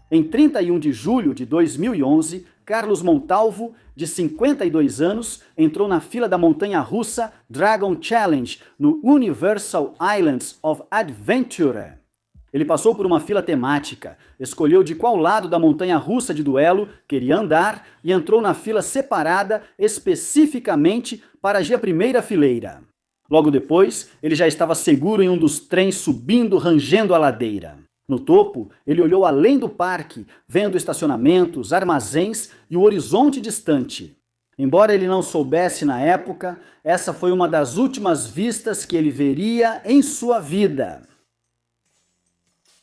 Em 31 de julho de 2011, Carlos Montalvo, de 52 anos, entrou na fila da montanha-russa Dragon Challenge no Universal Islands of Adventure. Ele passou por uma fila temática, escolheu de qual lado da montanha-russa de duelo queria andar e entrou na fila separada especificamente para a primeira fileira. Logo depois, ele já estava seguro em um dos trens subindo, rangendo a ladeira. No topo, ele olhou além do parque, vendo estacionamentos, armazéns e o horizonte distante. Embora ele não soubesse na época, essa foi uma das últimas vistas que ele veria em sua vida.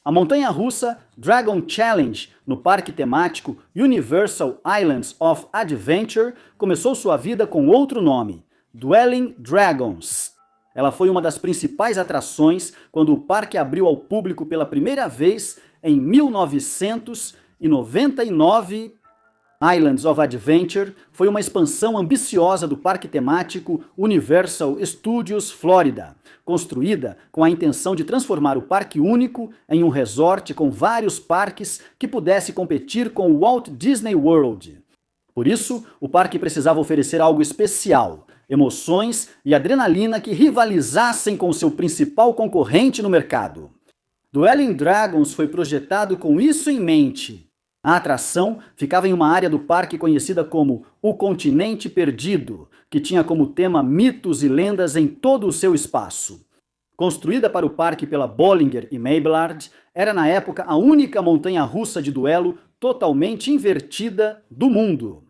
A montanha-russa Dragon Challenge, no parque temático Universal Islands of Adventure, começou sua vida com outro nome, Dueling Dragons. Ela foi uma das principais atrações quando o parque abriu ao público pela primeira vez em 1999. Islands of Adventure foi uma expansão ambiciosa do parque temático Universal Studios Florida, construída com a intenção de transformar o parque único em um resort com vários parques que pudesse competir com o Walt Disney World. Por isso, o parque precisava oferecer algo especial, emoções e adrenalina que rivalizassem com seu principal concorrente no mercado. Dueling Dragons foi projetado com isso em mente. A atração ficava em uma área do parque conhecida como o Continente Perdido, que tinha como tema mitos e lendas em todo o seu espaço. Construída para o parque pela Bollinger e Maybellard, era na época a única montanha-russa de duelo totalmente invertida do mundo.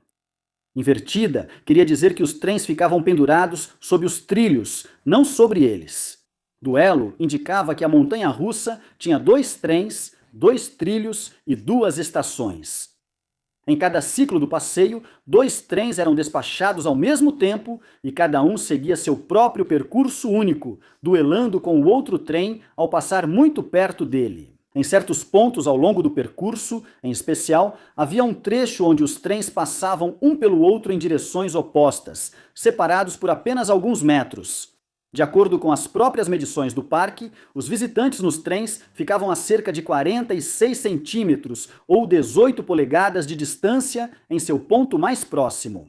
Invertida queria dizer que os trens ficavam pendurados sob os trilhos, não sobre eles. Duelo indicava que a montanha-russa tinha 2 trens, 2 trilhos e 2 estações. Em cada ciclo do passeio, 2 trens eram despachados ao mesmo tempo e cada um seguia seu próprio percurso único, duelando com o outro trem ao passar muito perto dele. Em certos pontos ao longo do percurso, em especial, havia um trecho onde os trens passavam um pelo outro em direções opostas, separados por apenas alguns metros. De acordo com as próprias medições do parque, os visitantes nos trens ficavam a cerca de 46 centímetros ou 18 polegadas de distância em seu ponto mais próximo.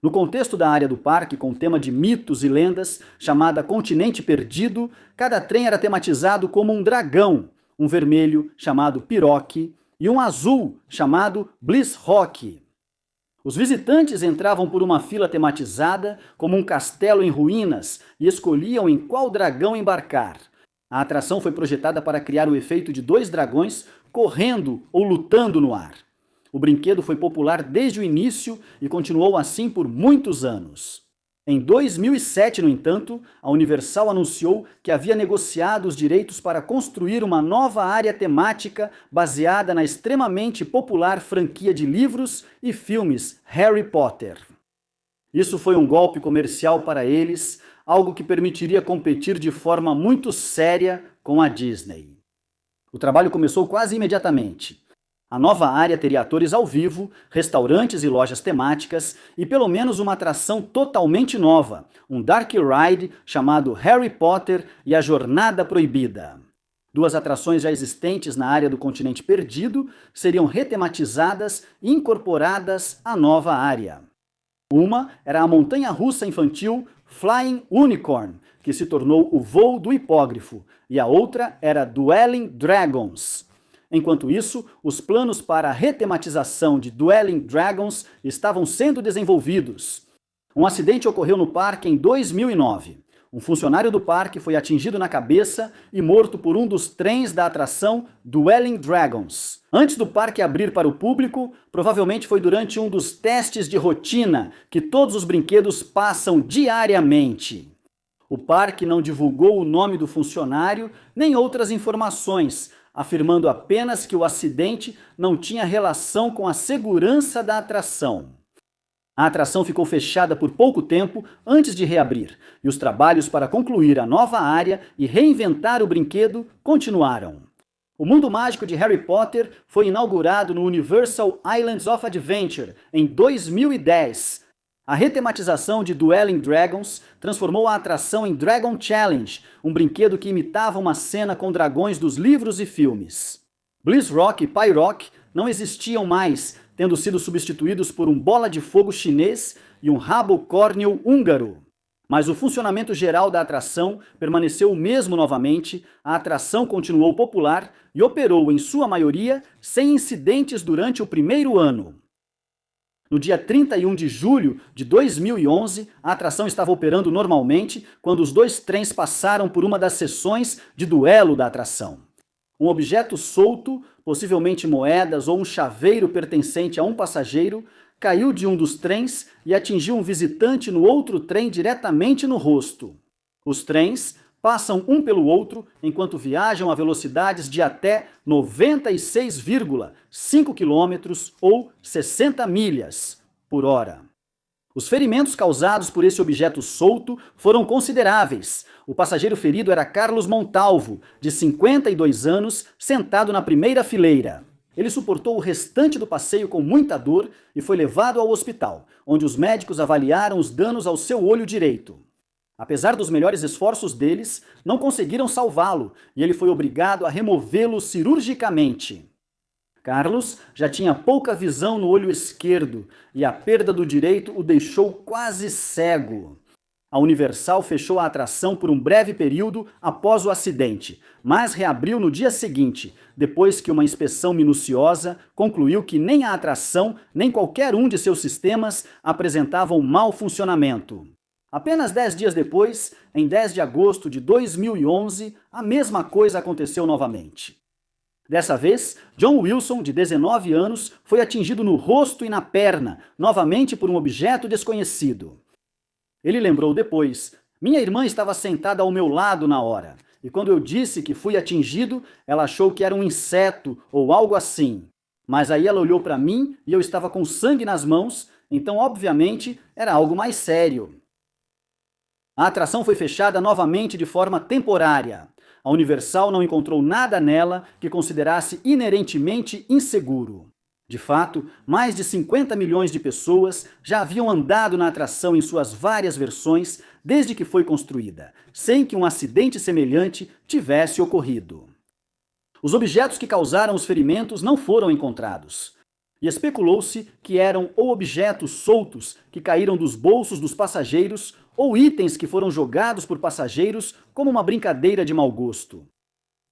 No contexto da área do parque com tema de mitos e lendas, chamada Continente Perdido, cada trem era tematizado como um dragão, um vermelho chamado Piroque e um azul chamado Bliss Rock. Os visitantes entravam por uma fila tematizada, como um castelo em ruínas, e escolhiam em qual dragão embarcar. A atração foi projetada para criar o efeito de 2 dragões correndo ou lutando no ar. O brinquedo foi popular desde o início e continuou assim por muitos anos. Em 2007, no entanto, a Universal anunciou que havia negociado os direitos para construir uma nova área temática baseada na extremamente popular franquia de livros e filmes Harry Potter. Isso foi um golpe comercial para eles, algo que permitiria competir de forma muito séria com a Disney. O trabalho começou quase imediatamente. A nova área teria atores ao vivo, restaurantes e lojas temáticas e pelo menos uma atração totalmente nova, um dark ride chamado Harry Potter e a Jornada Proibida. 2 atrações já existentes na área do Continente Perdido seriam retematizadas e incorporadas à nova área. Uma era a montanha-russa infantil Flying Unicorn, que se tornou o Voo do Hipógrafo, e a outra era Dueling Dragons. Enquanto isso, os planos para a retematização de Dueling Dragons estavam sendo desenvolvidos. Um acidente ocorreu no parque em 2009. Um funcionário do parque foi atingido na cabeça e morto por um dos trens da atração Dueling Dragons. Antes do parque abrir para o público, provavelmente foi durante um dos testes de rotina que todos os brinquedos passam diariamente. O parque não divulgou o nome do funcionário nem outras informações, afirmando apenas que o acidente não tinha relação com a segurança da atração. A atração ficou fechada por pouco tempo antes de reabrir, e os trabalhos para concluir a nova área e reinventar o brinquedo continuaram. O mundo mágico de Harry Potter foi inaugurado no Universal Islands of Adventure em 2010. A retematização de Dueling Dragons transformou a atração em Dragon Challenge, um brinquedo que imitava uma cena com dragões dos livros e filmes. Bliss Rock e Pyrock não existiam mais, tendo sido substituídos por um bola de fogo chinês e um rabo córneo húngaro. Mas o funcionamento geral da atração permaneceu o mesmo novamente, a atração continuou popular e operou, em sua maioria, sem incidentes durante o primeiro ano. No dia 31 de julho de 2011, a atração estava operando normalmente quando os dois trens passaram por uma das sessões de duelo da atração. Um objeto solto, possivelmente moedas ou um chaveiro pertencente a um passageiro, caiu de um dos trens e atingiu um visitante no outro trem diretamente no rosto. Os trens passam um pelo outro enquanto viajam a velocidades de até 96,5 km ou 60 milhas por hora. Os ferimentos causados por esse objeto solto foram consideráveis. O passageiro ferido era Carlos Montalvo, de 52 anos, sentado na primeira fileira. Ele suportou o restante do passeio com muita dor e foi levado ao hospital, onde os médicos avaliaram os danos ao seu olho direito. Apesar dos melhores esforços deles, não conseguiram salvá-lo e ele foi obrigado a removê-lo cirurgicamente. Carlos já tinha pouca visão no olho esquerdo e a perda do direito o deixou quase cego. A Universal fechou a atração por um breve período após o acidente, mas reabriu no dia seguinte, depois que uma inspeção minuciosa concluiu que nem a atração, nem qualquer um de seus sistemas apresentavam mau funcionamento. Apenas 10 dias depois, em 10 de agosto de 2011, a mesma coisa aconteceu novamente. Dessa vez, John Wilson, de 19 anos, foi atingido no rosto e na perna, novamente por um objeto desconhecido. Ele lembrou depois: minha irmã estava sentada ao meu lado na hora, e quando eu disse que fui atingido, ela achou que era um inseto ou algo assim. Mas aí ela olhou para mim e eu estava com sangue nas mãos, então obviamente era algo mais sério. A atração foi fechada novamente de forma temporária. A Universal não encontrou nada nela que considerasse inerentemente inseguro. De fato, mais de 50 milhões de pessoas já haviam andado na atração em suas várias versões desde que foi construída, sem que um acidente semelhante tivesse ocorrido. Os objetos que causaram os ferimentos não foram encontrados. E especulou-se que eram ou objetos soltos que caíram dos bolsos dos passageiros ou itens que foram jogados por passageiros como uma brincadeira de mau gosto.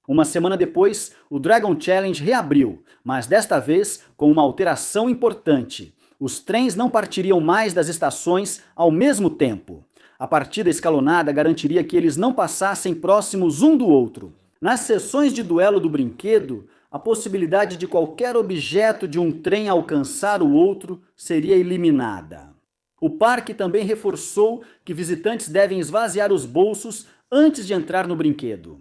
Uma semana depois, o Dragon Challenge reabriu, mas desta vez com uma alteração importante. Os trens não partiriam mais das estações ao mesmo tempo. A partida escalonada garantiria que eles não passassem próximos um do outro. Nas sessões de duelo do brinquedo, a possibilidade de qualquer objeto de um trem alcançar o outro seria eliminada. O parque também reforçou que visitantes devem esvaziar os bolsos antes de entrar no brinquedo.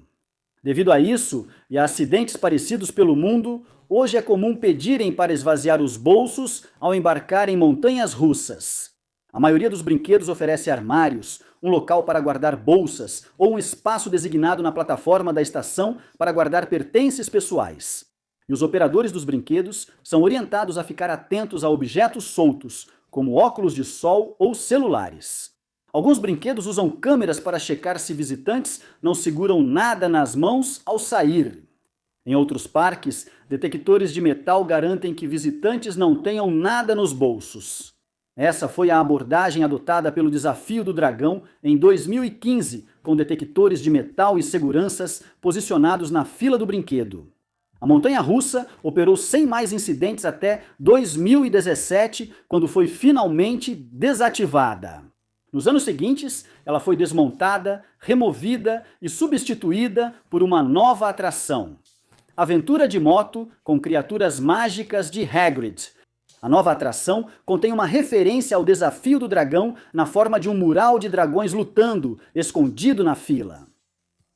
Devido a isso e a acidentes parecidos pelo mundo, hoje é comum pedirem para esvaziar os bolsos ao embarcar em montanhas russas. A maioria dos brinquedos oferece armários, um local para guardar bolsas ou um espaço designado na plataforma da estação para guardar pertences pessoais. E os operadores dos brinquedos são orientados a ficar atentos a objetos soltos, como óculos de sol ou celulares. Alguns brinquedos usam câmeras para checar se visitantes não seguram nada nas mãos ao sair. Em outros parques, detectores de metal garantem que visitantes não tenham nada nos bolsos. Essa foi a abordagem adotada pelo Desafio do Dragão em 2015, com detectores de metal e seguranças posicionados na fila do brinquedo. A montanha-russa operou sem mais incidentes até 2017, quando foi finalmente desativada. Nos anos seguintes, ela foi desmontada, removida e substituída por uma nova atração. Aventura de moto com criaturas mágicas de Hagrid. A nova atração contém uma referência ao Desafio do Dragão na forma de um mural de dragões lutando, escondido na fila.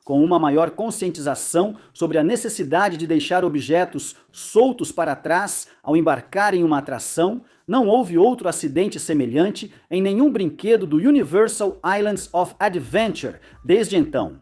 Com uma maior conscientização sobre a necessidade de deixar objetos soltos para trás ao embarcar em uma atração, não houve outro acidente semelhante em nenhum brinquedo do Universal Islands of Adventure desde então.